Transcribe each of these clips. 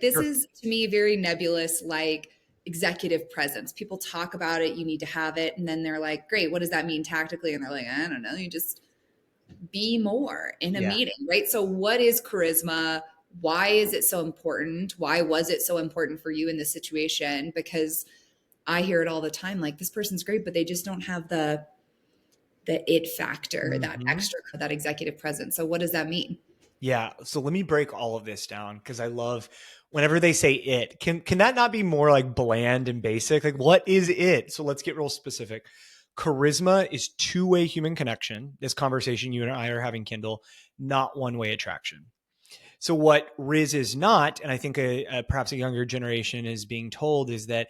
This Sure. is, to me, very nebulous, like executive presence. People talk about it, you need to have it. And then they're like, great, what does that mean tactically? And they're like, I don't know, you just be more in a Yeah. meeting, right? So, what is charisma? Why is it so important? Why was it so important for you in this situation? Because I hear it all the time, like this person's great, but they just don't have the it factor, that Mm-hmm. extra, that executive presence. So, what does that mean? Yeah. So let me break all of this down because I love whenever they say it. Can that not be more like bland and basic? Like, what is it? So let's get real specific. Charisma is two-way human connection. This conversation you and I are having, Kendall, not one-way attraction. So what Rizz is not, and I think perhaps a younger generation is being told, is that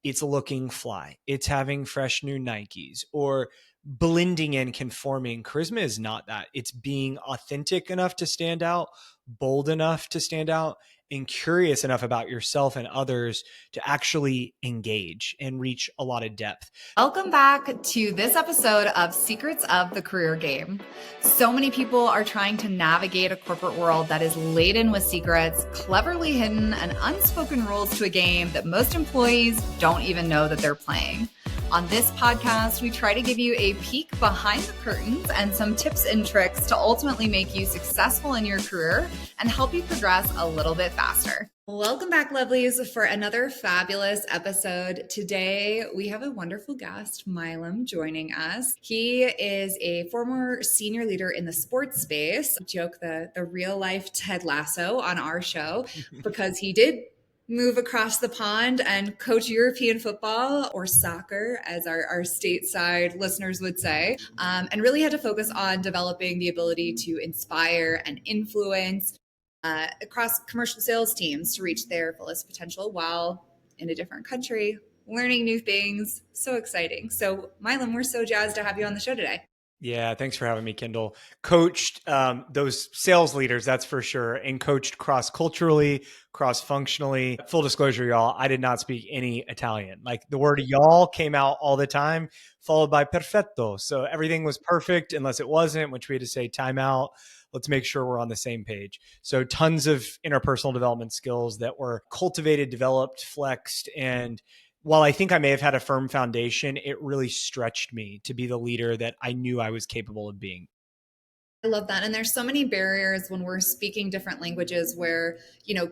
it's looking fly. It's having fresh new Nikes or blending in, conforming. Charisma is not that. It's being authentic enough to stand out, bold enough to stand out, and curious enough about yourself and others to actually engage and reach a lot of depth. Welcome back to this episode of Secrets of the Career Game. So many people are trying to navigate a corporate world that is laden with secrets, cleverly hidden, and unspoken rules to a game that most employees don't even know that they're playing. On this podcast, we try to give you a peek behind the curtains and some tips and tricks to ultimately make you successful in your career and help you progress a little bit faster. Welcome back, lovelies, for another fabulous episode. Today, we have a wonderful guest, Milam, joining us. He is a former senior leader in the sports space. Joke the real life Ted Lasso on our show because he did move across the pond and coach European football, or soccer, as our stateside listeners would say, and really had to focus on developing the ability to inspire and influence across commercial sales teams to reach their fullest potential while in a different country, learning new things. So exciting. So, Milam, we're so jazzed to have you on the show today. Yeah, thanks for having me, Kendall. Coached those sales leaders, that's for sure, and coached cross-culturally, cross-functionally. Full disclosure, y'all, I did not speak any Italian. Like the word y'all came out all the time, followed by perfetto. So everything was perfect unless it wasn't, which we had to say time out. Let's make sure we're on the same page. So tons of interpersonal development skills that were cultivated, developed, flexed, and while I think I may have had a firm foundation, it really stretched me to be the leader that I knew I was capable of being. I love that. And there's so many barriers when we're speaking different languages where,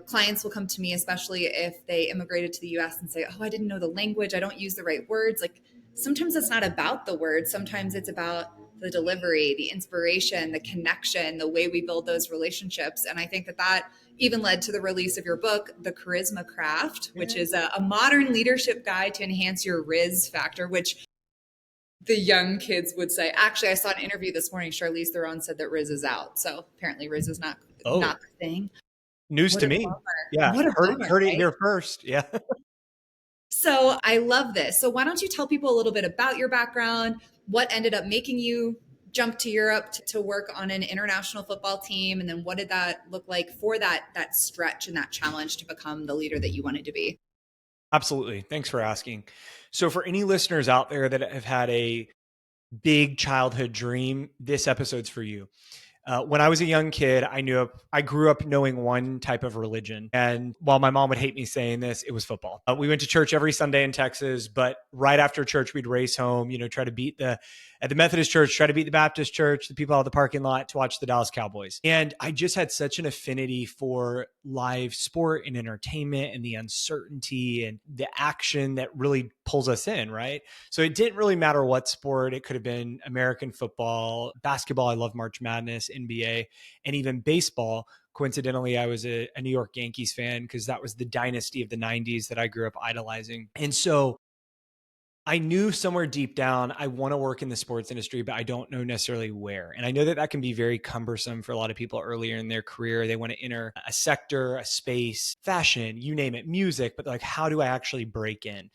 clients will come to me, especially if they immigrated to the US and say, oh, I didn't know the language. I don't use the right words. Like sometimes it's not about the words. Sometimes it's about the delivery, the inspiration, the connection, the way we build those relationships. And I think that even led to the release of your book, The Charisma Craft, which is a modern leadership guide to enhance your Rizz factor, which the young kids would say. Actually, I saw an interview this morning. Charlize Theron said that Rizz is out. So apparently Rizz is not Oh, the thing. news What to a me. bummer. Yeah, What a heard bummer, heard it right? here first. Yeah. So I love this. So why don't you tell people a little bit about your background, what ended up making you jump to Europe to work on an international football team, and then what did that look like for that stretch and that challenge to become the leader that you wanted to be? Absolutely. Thanks for asking. So for any listeners out there that have had a big childhood dream, this episode's for you. When I was a young kid, I grew up knowing one type of religion. And while my mom would hate me saying this, it was football. We went to church every Sunday in Texas, but right after church, we'd race home, try to beat at the Methodist church, try to beat the Baptist church, the people out of the parking lot to watch the Dallas Cowboys. And I just had such an affinity for live sport and entertainment and the uncertainty and the action that really pulls us in, right? So it didn't really matter what sport. It could have been American football, basketball. I love March Madness, NBA, and even baseball. Coincidentally, I was a New York Yankees fan because that was the dynasty of the 90s that I grew up idolizing. And so I knew somewhere deep down, I want to work in the sports industry, but I don't know necessarily where. And I know that can be very cumbersome for a lot of people earlier in their career. They want to enter a sector, a space, fashion, you name it, music, but like, how do I actually break in?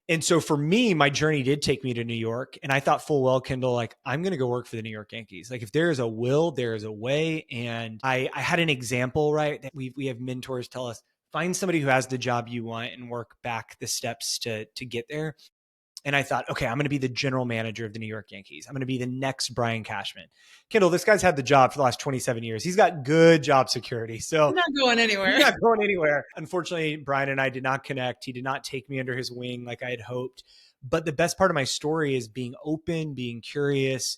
And so for me, my journey did take me to New York. And I thought full well, Kendall, like, I'm going to go work for the New York Yankees. Like, if there is a will, there is a way. And I had an example, right? That we have mentors tell us, find somebody who has the job you want and work back the steps to get there. And I thought, okay, I'm going to be the general manager of the New York Yankees. I'm going to be the next Brian Cashman. Kendall, this guy's had the job for the last 27 years. He's got good job security. So He's not going anywhere. He's not going anywhere. Unfortunately, Brian and I did not connect. He did not take me under his wing like I had hoped. But the best part of my story is being open, being curious,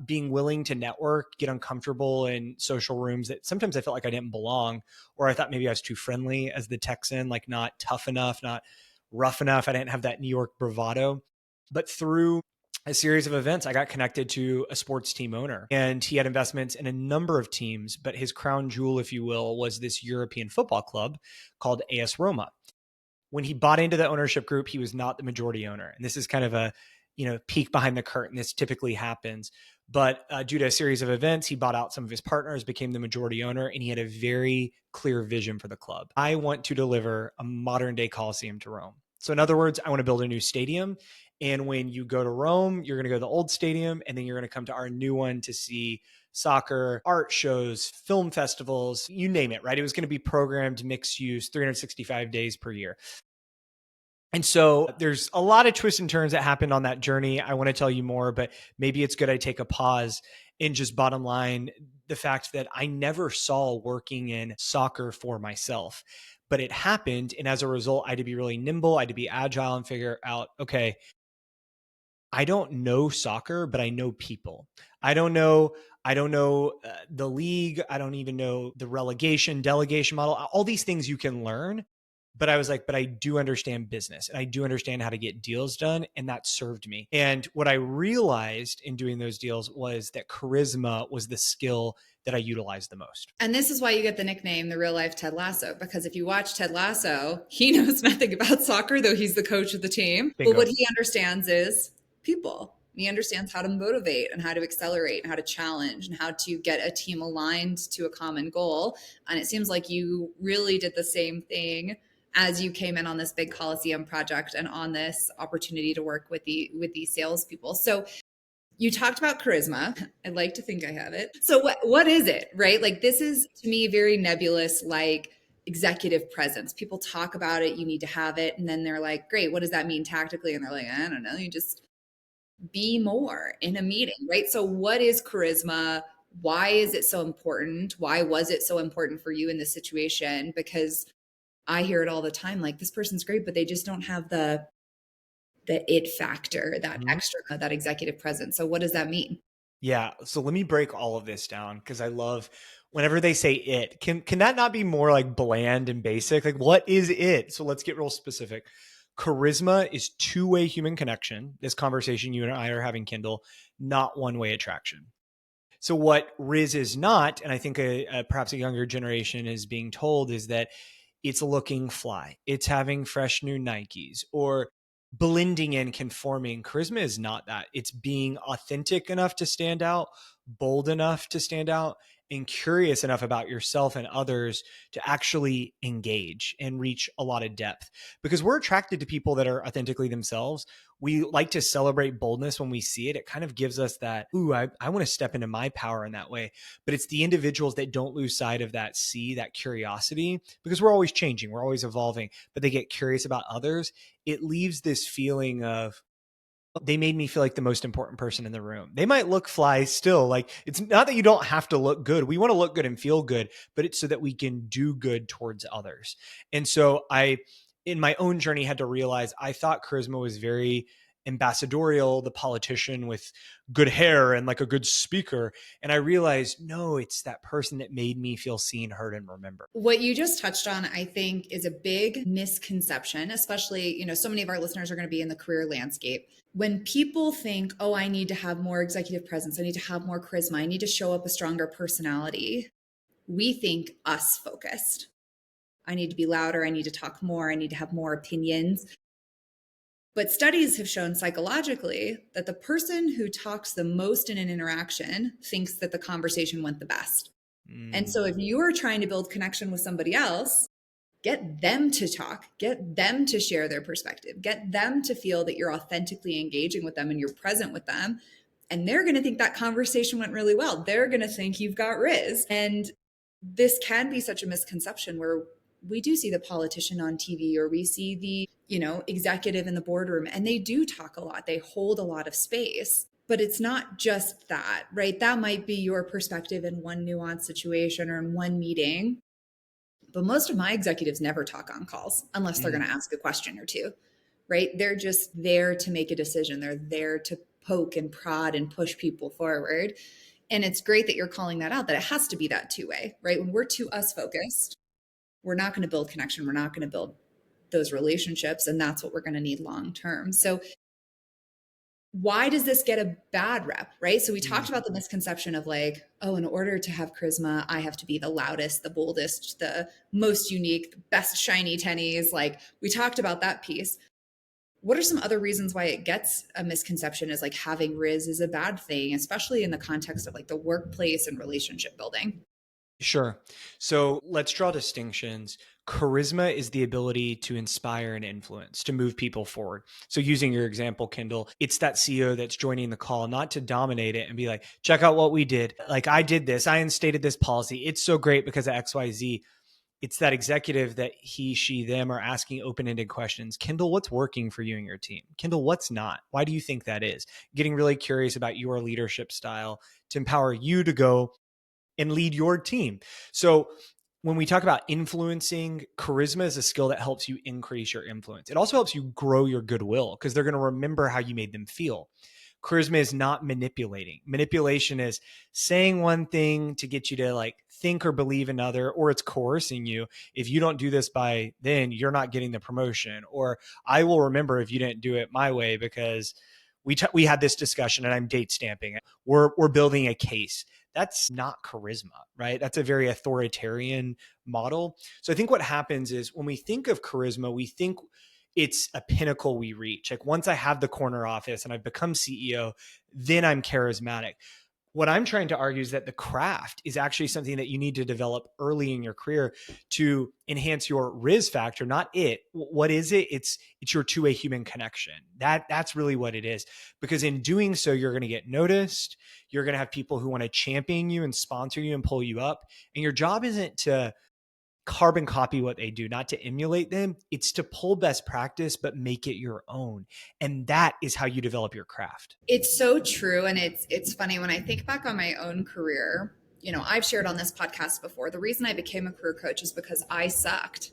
being willing to network, get uncomfortable in social rooms that sometimes I felt like I didn't belong, or I thought maybe I was too friendly as the Texan, like not tough enough, not rough enough. I didn't have that New York bravado. But through a series of events, I got connected to a sports team owner, and he had investments in a number of teams, but his crown jewel, if you will, was this European football club called AS Roma. When he bought into the ownership group, he was not the majority owner. And this is kind of a, peek behind the curtain. This typically happens. But due to a series of events, he bought out some of his partners, became the majority owner, and he had a very clear vision for the club. I want to deliver a modern day Coliseum to Rome. So in other words, I want to build a new stadium. And when you go to Rome, you're going to go to the old stadium, and then you're going to come to our new one to see soccer, art shows, film festivals, you name it, right? It was going to be programmed mixed use 365 days per year. And so there's a lot of twists and turns that happened on that journey. I want to tell you more, but maybe it's good I take a pause and just bottom line the fact that I never saw working in soccer for myself, but it happened. And as a result, I had to be really nimble. I had to be agile and figure out, okay, I don't know soccer, but I know people. I don't know the league. I don't even know the relegation, delegation model, all these things you can learn. But I was like, but I do understand business and I do understand how to get deals done. And that served me. And what I realized in doing those deals was that charisma was the skill that I utilized the most. And this is why you get the nickname, the real life Ted Lasso, because if you watch Ted Lasso, he knows nothing about soccer, though he's the coach of the team. Bingo. But what he understands is people. He understands how to motivate and how to accelerate and how to challenge and how to get a team aligned to a common goal. And it seems like you really did the same thing as you came in on this big Coliseum project and on this opportunity to work with these salespeople. So you talked about charisma. I'd like to think I have it. So what is it, right? Like this is to me very nebulous, like executive presence. People talk about it, you need to have it. And then they're like, great, what does that mean tactically? And they're like, I don't know, you just be more in a meeting, right? So what is charisma? Why is it so important? Why was it so important for you in this situation? Because I hear it all the time, like this person's great, but they just don't have the it factor, that extra, that executive presence. So what does that mean? Yeah. So let me break all of this down because I love whenever they say it. Can that not be more like bland and basic? Like what is it? So let's get real specific. Charisma is two-way human connection. This conversation you and I are having, Kendall, not one-way attraction. So what Rizz is not, and I think perhaps a younger generation is being told, is that it's looking fly. It's having fresh new Nikes or blending in, conforming. Charisma is not that. It's being authentic enough to stand out, bold enough to stand out, and curious enough about yourself and others to actually engage and reach a lot of depth. Because we're attracted to people that are authentically themselves. We like to celebrate boldness when we see it. It kind of gives us that, ooh, I want to step into my power in that way. But it's the individuals that don't lose sight of that that curiosity, because we're always changing, we're always evolving, but they get curious about others. It leaves this feeling of, they made me feel like the most important person in the room. They might look fly still. Like it's not that you don't have to look good. We want to look good and feel good, but it's so that we can do good towards others. And so in my own journey, had to realize I thought charisma was very ambassadorial, the politician with good hair and like a good speaker. And I realized, no, it's that person that made me feel seen, heard, and remembered. What you just touched on, I think, is a big misconception, especially, so many of our listeners are going to be in the career landscape. When people think, oh, I need to have more executive presence, I need to have more charisma, I need to show up a stronger personality, we think us focused. I need to be louder, I need to talk more, I need to have more opinions. But studies have shown psychologically that the person who talks the most in an interaction thinks that the conversation went the best. And so if you are trying to build connection with somebody else, get them to talk, get them to share their perspective, get them to feel that you're authentically engaging with them and you're present with them. And they're going to think that conversation went really well. They're going to think you've got Rizz. And this can be such a misconception where we do see the politician on TV, or we see the, executive in the boardroom, and they do talk a lot. They hold a lot of space. But it's not just that, right? That might be your perspective in one nuanced situation or in one meeting. But most of my executives never talk on calls unless they're going to ask a question or two, right? They're just there to make a decision. They're there to poke and prod and push people forward. And it's great that you're calling that out, that it has to be that two-way, right? When we're too us focused, we're not going to build connection. We're not going to build those relationships. And that's what we're going to need long term. So why does this get a bad rep, right? So we talked about the misconception of like, oh, in order to have charisma, I have to be the loudest, the boldest, the most unique, the best shiny tennies. Like we talked about that piece. What are some other reasons why it gets a misconception as like having Rizz is a bad thing, especially in the context of like the workplace and relationship building? Sure. So let's draw distinctions. Charisma is the ability to inspire and influence, to move people forward. So using your example, Kendall, it's that CEO that's joining the call, not to dominate it and be like, check out what we did. Like I did this, I instated this policy. It's so great because of XYZ. It's that executive that he, she, them are asking open-ended questions. Kendall, what's working for you and your team? Kendall, what's not? Why do you think that is? Getting really curious about your leadership style to empower you to go and lead your team. So when we talk about influencing, charisma is a skill that helps you increase your influence. It also helps you grow your goodwill because they're going to remember how you made them feel. Charisma is not manipulating. Manipulation is saying one thing to get you to like think or believe another, or it's coercing you. If you don't do this by then, you're not getting the promotion. Or I will remember if you didn't do it my way because we had this discussion and I'm date stamping. We're building a case. That's not charisma, right? That's a very authoritarian model. So I think what happens is when we think of charisma, we think it's a pinnacle we reach. Like once I have the corner office and I've become CEO, then I'm charismatic. What I'm trying to argue is that the craft is actually something that you need to develop early in your career to enhance your Rizz factor, not it. What is it? It's your two-way human connection. That's really what it is. Because in doing so, you're going to get noticed. You're going to have people who want to champion you and sponsor you and pull you up. And your job isn't to carbon copy what they do, not to emulate them. It's to pull best practice, but make it your own. And that is how you develop your craft. It's so true. And it's funny when I think back on my own career, I've shared on this podcast before, the reason I became a career coach is because I sucked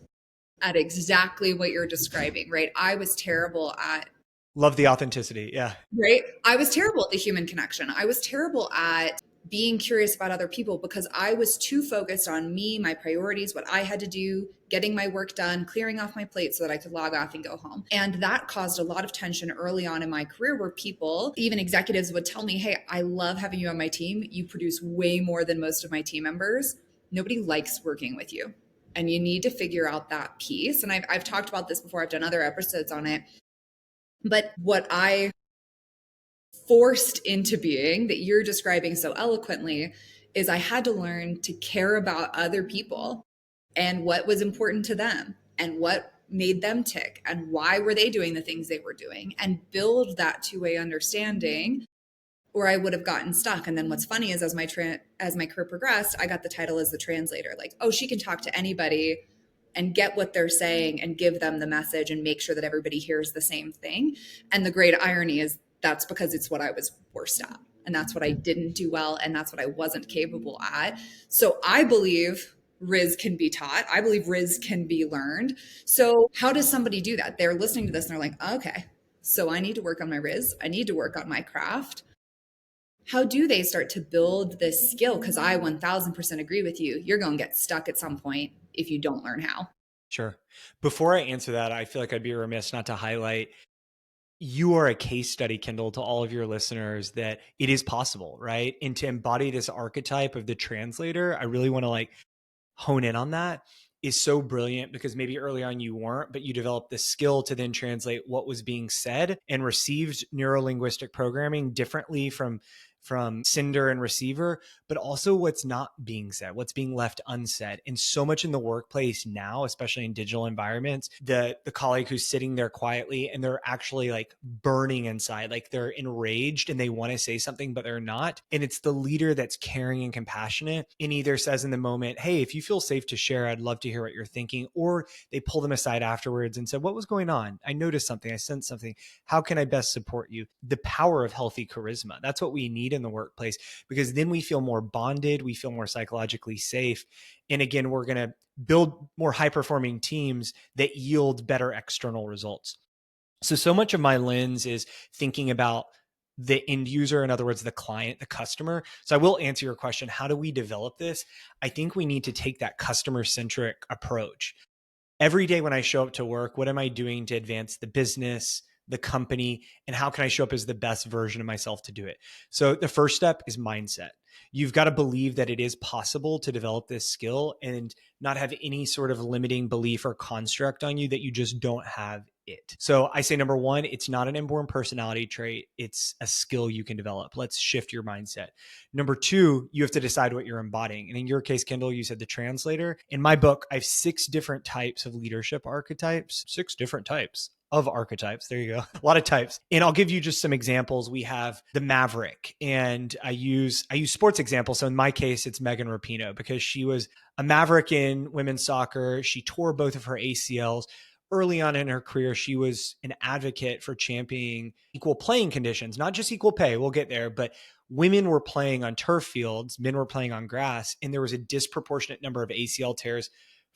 at exactly what you're describing, right? I was terrible at Love the authenticity. Yeah. right? I was terrible at the human connection. I was terrible at being curious about other people because I was too focused on me, my priorities, what I had to do, getting my work done, clearing off my plate so that I could log off and go home. And that caused a lot of tension early on in my career where people, even executives, would tell me, hey, I love having you on my team. You produce way more than most of my team members. Nobody likes working with you. And you need to figure out that piece. And I've talked about this before. I've done other episodes on it. But what I forced into being that you're describing so eloquently is I had to learn to care about other people and what was important to them and what made them tick and why were they doing the things they were doing and build that two-way understanding, or I would have gotten stuck. And then what's funny is as my career progressed, I got the title as the translator. Like, oh, she can talk to anybody and get what they're saying and give them the message and make sure that everybody hears the same thing. And the great irony is that's because it's what I was worst at. And that's what I didn't do well. And that's what I wasn't capable at. So I believe Rizz can be taught. I believe Rizz can be learned. So how does somebody do that? They're listening to this and they're like, okay, so I need to work on my Rizz. I need to work on my craft. How do they start to build this skill? Because I 1000% agree with you. You're going to get stuck at some point if you don't learn how. Sure. Before I answer that, I feel like I'd be remiss not to highlight you are a case study, Kendall, to all of your listeners that it is possible, right? And to embody this archetype of the translator, I really want to like hone in on that is so brilliant because maybe early on you weren't, but you developed the skill to then translate what was being said and received neurolinguistic programming differently from from sender and receiver, but also what's not being said, what's being left unsaid. And so much in the workplace now, especially in digital environments, the colleague who's sitting there quietly and they're actually like burning inside, like they're enraged and they want to say something, but they're not. And it's the leader that's caring and compassionate and either says in the moment, hey, if you feel safe to share, I'd love to hear what you're thinking. Or they pull them aside afterwards and said, what was going on? I noticed something. I sensed something. How can I best support you? The power of healthy charisma. That's what we need in the workplace, because then we feel more bonded. We feel more psychologically safe. And again, we're going to build more high performing teams that yield better external results. So much of my lens is thinking about the end user, in other words, the client, the customer. So I will answer your question. How do we develop this? I think we need to take that customer centric approach. Every day when I show up to work, what am I doing to advance the business, the company, and how can I show up as the best version of myself to do it? So the first step is mindset. You've got to believe that it is possible to develop this skill and not have any sort of limiting belief or construct on you that you just don't have it. So I say, number one, it's not an inborn personality trait. It's a skill you can develop. Let's shift your mindset. Number two, you have to decide what you're embodying. And in your case, Kendall, you said the translator. In my book, I have 6 different types of leadership archetypes, 6 different types of archetypes. There you go. A lot of types. And I'll give you just some examples. We have the Maverick, and I use sports examples. So in my case, it's Megan Rapinoe, because she was a Maverick in women's soccer. She tore both of her ACLs. Early on in her career, she was an advocate for championing equal playing conditions, not just equal pay. We'll get there, but women were playing on turf fields, men were playing on grass, and there was a disproportionate number of ACL tears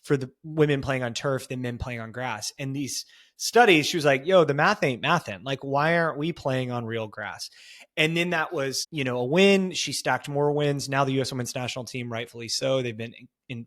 for the women playing on turf than men playing on grass. And these studies, she was like, yo, the math ain't mathin'. Like, why aren't we playing on real grass? And then that was, a win. She stacked more wins. Now the U.S. women's national team, rightfully so, they've been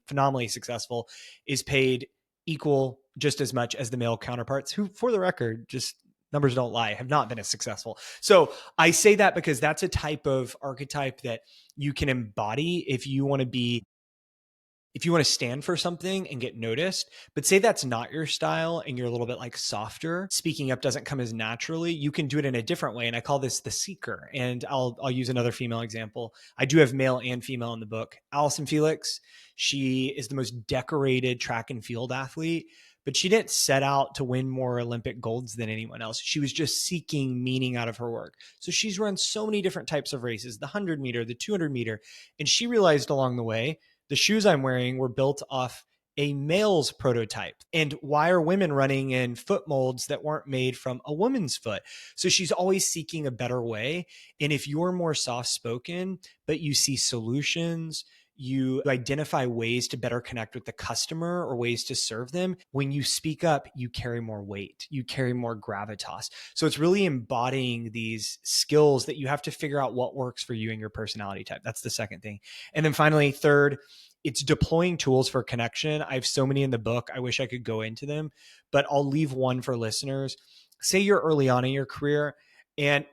phenomenally successful, is paid equal just as much as the male counterparts, who, for the record, just numbers don't lie, have not been as successful. So I say that because that's a type of archetype that you can embody if you want to stand for something and get noticed. But say that's not your style and you're a little bit like softer, speaking up doesn't come as naturally, you can do it in a different way. And I call this the seeker. And I'll use another female example. I do have male and female in the book. Allison Felix, she is the most decorated track and field athlete, but she didn't set out to win more Olympic golds than anyone else. She was just seeking meaning out of her work. So she's run so many different types of races, the 100 meter, the 200 meter. And she realized along the way, the shoes I'm wearing were built off a male's prototype. And why are women running in foot molds that weren't made from a woman's foot? So she's always seeking a better way. And if you're more soft-spoken, but you see solutions, you identify ways to better connect with the customer or ways to serve them, when you speak up, you carry more weight, you carry more gravitas. So it's really embodying these skills that you have to figure out what works for you and your personality type. That's the second thing. And then finally, third, it's deploying tools for connection. I have so many in the book. I wish I could go into them, but I'll leave one for listeners. Say you're early on in your career and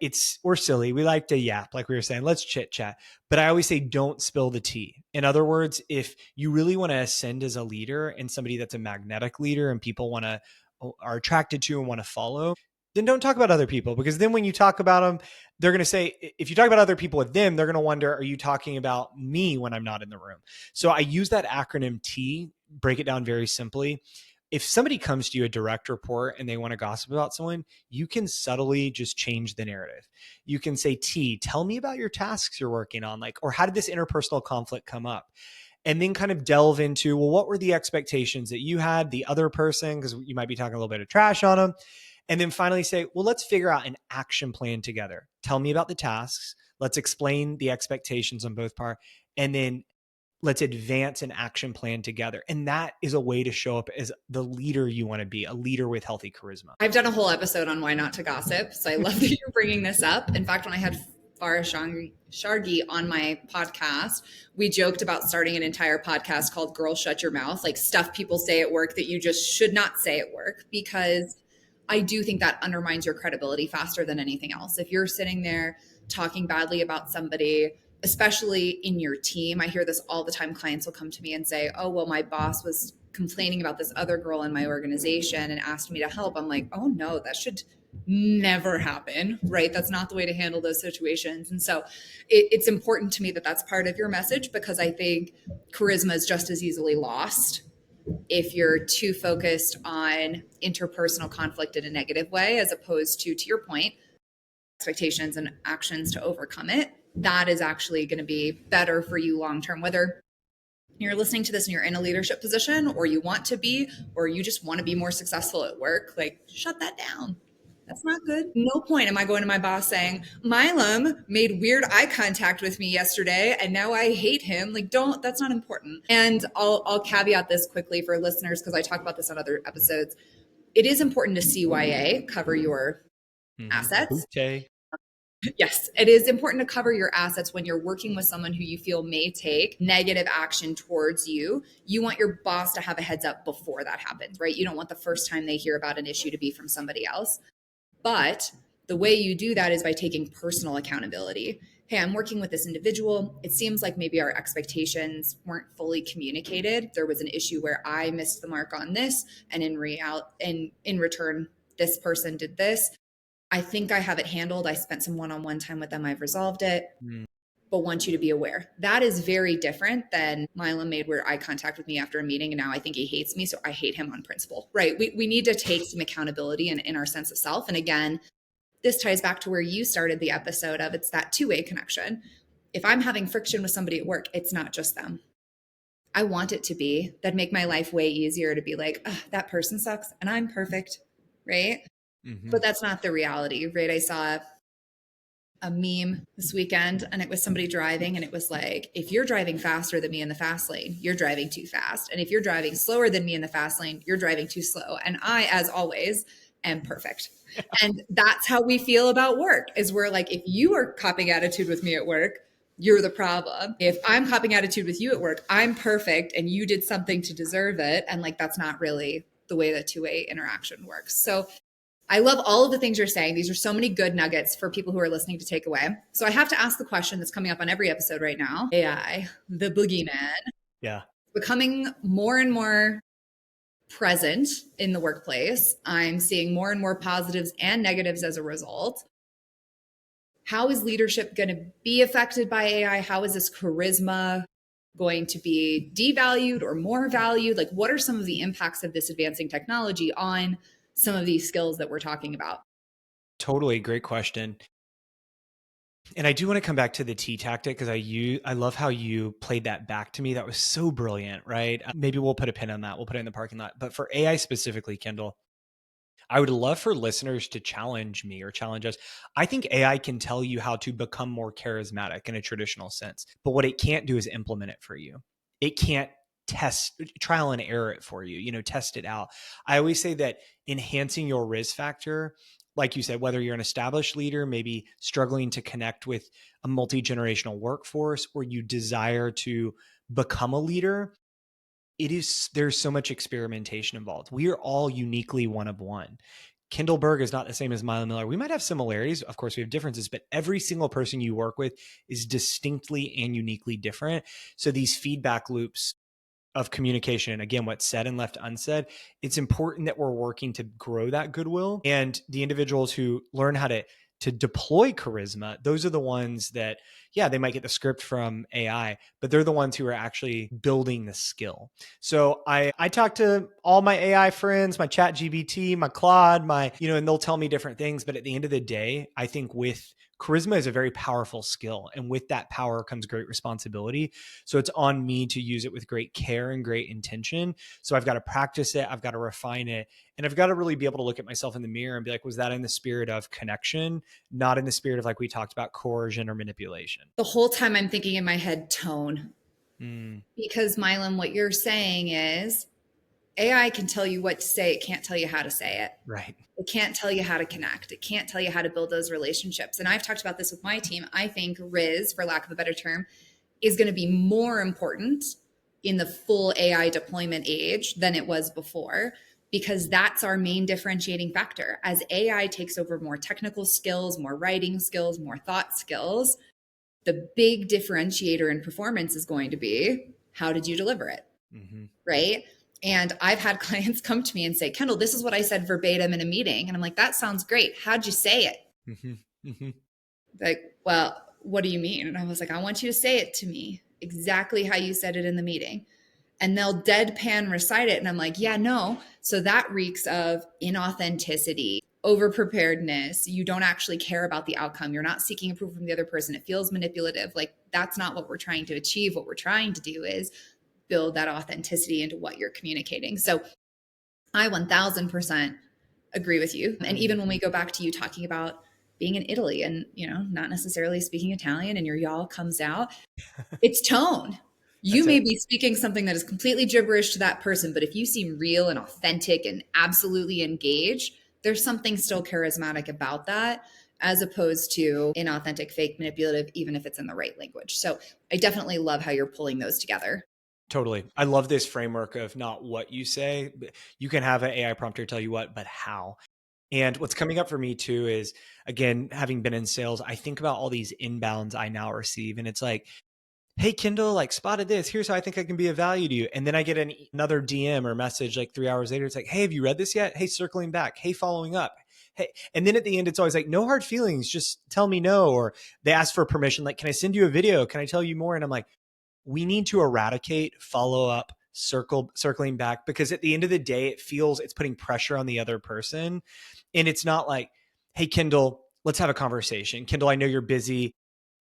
we're silly. We like to yap, like we were saying, let's chit chat. But I always say, don't spill the tea. In other words, if you really want to ascend as a leader and somebody that's a magnetic leader and people are attracted to and want to follow, then don't talk about other people, because then when you talk about them, they're going to say, if you talk about other people with them, they're going to wonder, are you talking about me when I'm not in the room? So I use that acronym T, break it down very simply. If somebody comes to you, a direct report, and they want to gossip about someone, you can subtly just change the narrative. You can say, T, tell me about your tasks you're working on, or how did this interpersonal conflict come up? And then kind of delve into, well, what were the expectations that you had, the other person, because you might be talking a little bit of trash on them. And then finally say, well, let's figure out an action plan together. Tell me about the tasks. Let's explain the expectations on both parts. And then let's advance an action plan together. And that is a way to show up as the leader you want to be, a leader with healthy charisma. I've done a whole episode on why not to gossip. So I love that you're bringing this up. In fact, when I had Farah Shargi on my podcast, we joked about starting an entire podcast called Girl Shut Your Mouth, like stuff people say at work that you just should not say at work, because I do think that undermines your credibility faster than anything else. If you're sitting there talking badly about somebody, especially in your team, I hear this all the time. Clients will come to me and say, oh, well, my boss was complaining about this other girl in my organization and asked me to help. I'm like, oh no, that should never happen, right? That's not the way to handle those situations. And so it's important to me that that's part of your message, because I think charisma is just as easily lost if you're too focused on interpersonal conflict in a negative way, as opposed to your point, expectations and actions to overcome it. That is actually going to be better for you long term, whether you're listening to this and you're in a leadership position, or you want to be, or you just want to be more successful at work. Like, shut that down. That's not good. No point am I going to my boss saying, Milam made weird eye contact with me yesterday and now I hate him. Like, don't, that's not important. And I'll caveat this quickly for listeners, because I talk about this on other episodes. It is important to CYA, cover your assets. Okay. Yes, it is important to cover your assets when you're working with someone who you feel may take negative action towards you. You want your boss to have a heads up before that happens, right? You don't want the first time they hear about an issue to be from somebody else. But the way you do that is by taking personal accountability. Hey, I'm working with this individual. It seems like maybe our expectations weren't fully communicated. There was an issue where I missed the mark on this, and in return, this person did this. I think I have it handled. I spent some one-on-one time with them. I've resolved it, but want you to be aware. That is very different than Milam made weird eye contact with me after a meeting, and now I think he hates me, so I hate him on principle, right? We need to take some accountability in our sense of self. And again, this ties back to where you started the episode of, it's that two-way connection. If I'm having friction with somebody at work, it's not just them. I want it to be. That'd make my life way easier to be like, that person sucks and I'm perfect, right? But that's not the reality, right? I saw a meme this weekend and it was somebody driving, and it was like, if you're driving faster than me in the fast lane, you're driving too fast. And if you're driving slower than me in the fast lane, you're driving too slow. And I, as always, am perfect. And that's how we feel about work, is we're like, if you are copping attitude with me at work, you're the problem. If I'm copping attitude with you at work, I'm perfect and you did something to deserve it. And like, that's not really the way the two-way interaction works. So I love all of the things you're saying. These are so many good nuggets for people who are listening to take away. So I have to ask the question that's coming up on every episode right now. AI, the boogeyman. Yeah. Becoming more and more present in the workplace. I'm seeing more and more positives and negatives as a result. How is leadership going to be affected by AI? How is this charisma going to be devalued or more valued? Like, what are some of the impacts of this advancing technology on some of these skills that we're talking about? Totally. Great question. And I do want to come back to the T tactic, because I love how you played that back to me. That was so brilliant, right? Maybe we'll put a pin on that. We'll put it in the parking lot. But for AI specifically, Kendall, I would love for listeners to challenge me or challenge us. I think AI can tell you how to become more charismatic in a traditional sense, but what it can't do is implement it for you. It can't trial and error it for you, test it out. I always say that enhancing your Rizz factor, like you said, whether you're an established leader, maybe struggling to connect with a multi-generational workforce, or you desire to become a leader, there's so much experimentation involved. We are all uniquely one of one. Kendall Berg is not the same as Milam Miller. We might have similarities. Of course, we have differences, but every single person you work with is distinctly and uniquely different. So these feedback loops of communication, and again, what's said and left unsaid, it's important that we're working to grow that goodwill. And the individuals who learn how to deploy charisma, those are the ones that, yeah, they might get the script from AI, but they're the ones who are actually building the skill. So I talk to all my AI friends, my Chat GBT, my Claude, and they'll tell me different things. But at the end of the day, I think with charisma is a very powerful skill. And with that power comes great responsibility. So it's on me to use it with great care and great intention. So I've got to practice it. I've got to refine it. And I've got to really be able to look at myself in the mirror and be like, was that in the spirit of connection, not in the spirit of, like we talked about, coercion or manipulation? The whole time I'm thinking in my head, tone. Because Milam, what you're saying is AI can tell you what to say. It can't tell you how to say it. Right. It can't tell you how to connect. It can't tell you how to build those relationships. And I've talked about this with my team. I think Rizz, for lack of a better term, is going to be more important in the full AI deployment age than it was before, because that's our main differentiating factor. As AI takes over more technical skills, more writing skills, more thought skills, the big differentiator in performance is going to be, how did you deliver it? Right? And I've had clients come to me and say, Kendall, this is what I said verbatim in a meeting. And I'm like, that sounds great. How'd you say it? Like, well, what do you mean? And I was like, I want you to say it to me exactly how you said it in the meeting. And they'll deadpan recite it. And I'm like, yeah, no. So that reeks of inauthenticity, over preparedness. You don't actually care about the outcome. You're not seeking approval from the other person. It feels manipulative. Like, that's not what we're trying to achieve. What we're trying to do is build that authenticity into what you're communicating. So I 1000% agree with you. And even when we go back to you talking about being in Italy and, not necessarily speaking Italian and your y'all comes out, it's tone. You may be speaking something that is completely gibberish to that person, but if you seem real and authentic and absolutely engaged, there's something still charismatic about that, as opposed to inauthentic, fake, manipulative, even if it's in the right language. So I definitely love how you're pulling those together. Totally. I love this framework of not what you say. You can have an AI prompter tell you what, but how. And what's coming up for me too is, again, having been in sales, I think about all these inbounds I now receive. And it's like, hey, Kendall, like spotted this. Here's how I think I can be of value to you. And then I get another DM or message like 3 hours later. It's like, hey, have you read this yet? Hey, circling back. Hey, following up. Hey. And then at the end, it's always like, no hard feelings. Just tell me no. Or they ask for permission. Like, can I send you a video? Can I tell you more? And I'm like, we need to eradicate follow up, circling back, because at the end of the day, it feels it's putting pressure on the other person. And it's not like, hey, Kendall, let's have a conversation. Kendall, I know you're busy.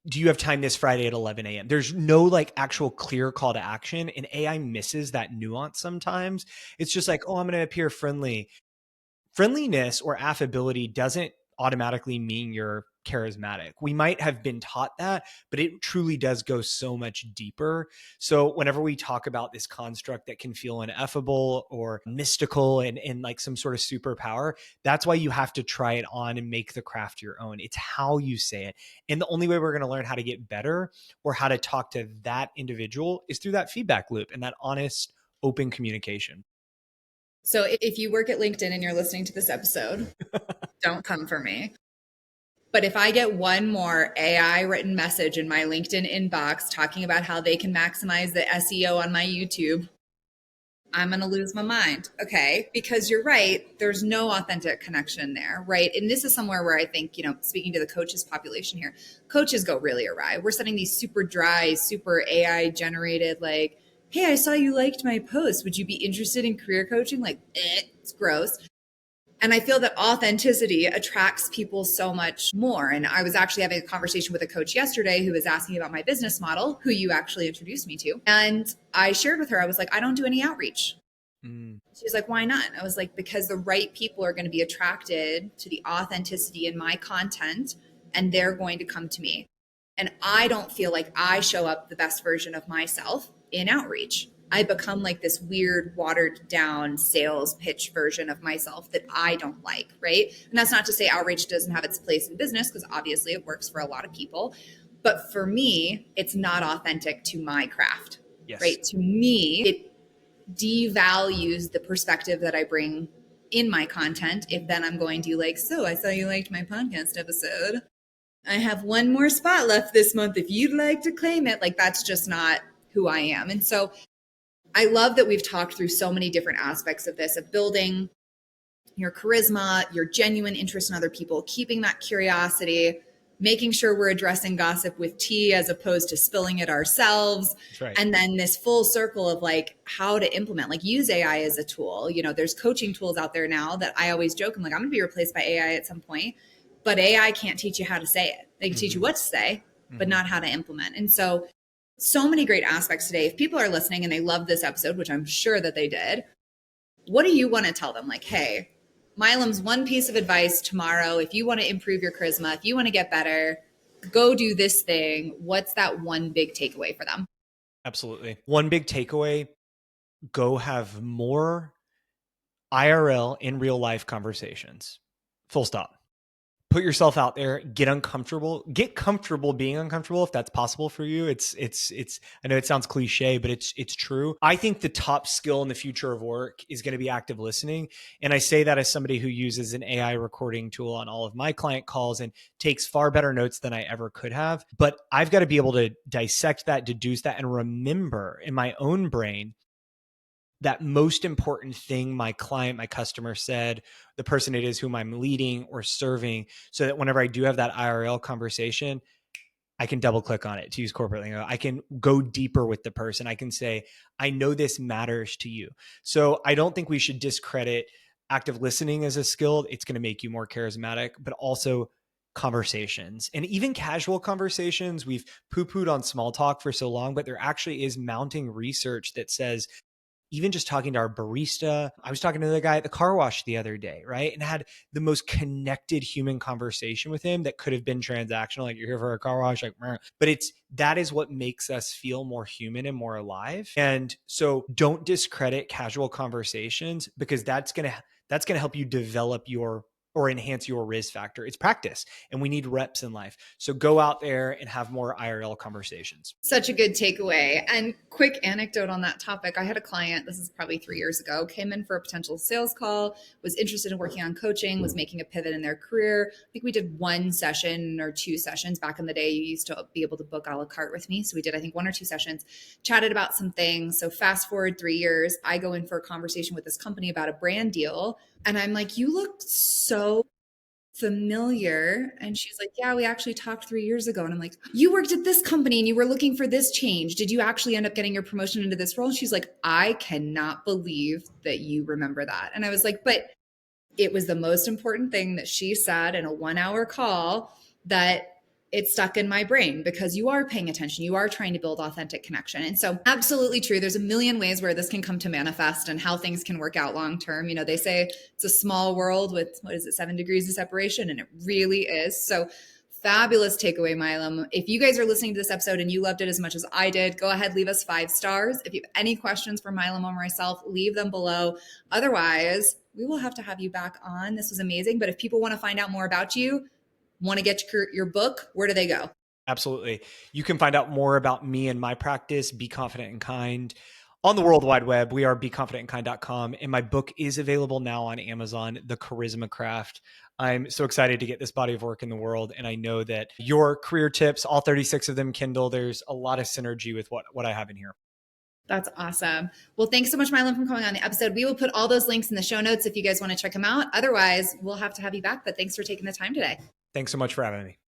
Do you have time this Friday at 11 a.m.? There's no like actual clear call to action, and AI misses that nuance sometimes. It's just like, oh, I'm going to appear friendly. Friendliness or affability doesn't automatically mean you're charismatic. We might have been taught that, but it truly does go so much deeper. So whenever we talk about this construct that can feel ineffable or mystical and like some sort of superpower, that's why you have to try it on and make the craft your own. It's how you say it. And the only way we're going to learn how to get better or how to talk to that individual is through that feedback loop and that honest, open communication. So if you work at LinkedIn and you're listening to this episode, don't come for me. But if I get one more AI written message in my LinkedIn inbox talking about how they can maximize the SEO on my YouTube, I'm going to lose my mind. Okay. Because you're right. There's no authentic connection there. Right. And this is somewhere where I think, speaking to the coaches population here, coaches go really awry. We're sending these super dry, super AI generated, like, hey, I saw you liked my post. Would you be interested in career coaching? Like, it's gross. And I feel that authenticity attracts people so much more. And I was actually having a conversation with a coach yesterday who was asking about my business model, who you actually introduced me to. And I shared with her, I was like, I don't do any outreach. She was like, why not? I was like, because the right people are going to be attracted to the authenticity in my content and they're going to come to me. And I don't feel like I show up the best version of myself in outreach. I become like this weird, watered down sales pitch version of myself that I don't like, right? And that's not to say outreach doesn't have its place in business, because obviously it works for a lot of people. But for me, it's not authentic to my craft, yes. Right? To me, it devalues the perspective that I bring in my content. If then I'm going to like, so I saw you liked my podcast episode. I have one more spot left this month if you'd like to claim it. Like, that's just not who I am. And so I love that we've talked through so many different aspects of this, of building your charisma, your genuine interest in other people, keeping that curiosity, making sure we're addressing gossip with tea as opposed to spilling it ourselves. That's right. And then this full circle of like how to implement, like use AI as a tool. There's coaching tools out there now that I always joke, I'm like, I'm going to be replaced by AI at some point, but AI can't teach you how to say it. They can teach you what to say, but not how to implement. And so many great aspects today. If people are listening and they love this episode, which I'm sure that they did, what do you want to tell them? Like, hey, Milam's one piece of advice tomorrow. If you want to improve your charisma, if you want to get better, go do this thing. What's that one big takeaway for them? Absolutely. One big takeaway, go have more IRL in real life conversations. Full stop. Put yourself out there, get comfortable being uncomfortable if that's possible for you. It's I know it sounds cliche, but it's true. I think the top skill in the future of work is going to be active listening. And I say that as somebody who uses an AI recording tool on all of my client calls and takes far better notes than I ever could have. But I've got to be able to dissect that, deduce that, and remember in my own brain that most important thing my client, my customer said, the person it is whom I'm leading or serving, so that whenever I do have that IRL conversation, I can double click on it, to use corporate lingo. I can go deeper with the person. I can say, I know this matters to you. So I don't think we should discredit active listening as a skill. It's going to make you more charismatic, but also conversations and even casual conversations. We've poo-pooed on small talk for so long, but there actually is mounting research that says even just talking to our barista. I was talking to the guy at the car wash the other day, right? And had the most connected human conversation with him that could have been transactional. Like, you're here for a car wash, like, meh. But that is what makes us feel more human and more alive. And so don't discredit casual conversations, because that's going to help you develop or enhance your Rizz factor. It's practice, and we need reps in life. So go out there and have more IRL conversations. Such a good takeaway. And quick anecdote on that topic. I had a client, this is probably 3 years ago, came in for a potential sales call, was interested in working on coaching, was making a pivot in their career. I think we did 1 session or 2 sessions. Back in the day, you used to be able to book a la carte with me. So we did, I think, 1 or 2 sessions, chatted about some things. So fast forward 3 years, I go in for a conversation with this company about a brand deal. And I'm like, you look so familiar. And she's like, yeah, we actually talked 3 years ago. And I'm like, you worked at this company and you were looking for this change. Did you actually end up getting your promotion into this role? And she's like, I cannot believe that you remember that. And I was like, but it was the most important thing that she said in a 1-hour call that it stuck in my brain, because you are paying attention. You are trying to build authentic connection. And so absolutely true. There's a million ways where this can come to manifest and how things can work out long-term. You know, they say it's a small world with, 7 degrees of separation, and it really is. So fabulous takeaway, Milam. If you guys are listening to this episode and you loved it as much as I did, go ahead, leave us 5 stars. If you have any questions for Milam or myself, leave them below. Otherwise, we will have to have you back on. This was amazing. But if people want to find out more about you, want to get your book, where do they go? Absolutely. You can find out more about me and my practice, Be Confident and Kind, on the World Wide Web. We are beconfidentandkind.com. And my book is available now on Amazon, The Charisma Craft. I'm so excited to get this body of work in the world. And I know that your career tips, all 36 of them, Kendall, there's a lot of synergy with what I have in here. That's awesome. Well, thanks so much, Milam, for coming on the episode. We will put all those links in the show notes if you guys want to check them out. Otherwise, we'll have to have you back. But thanks for taking the time today. Thanks so much for having me.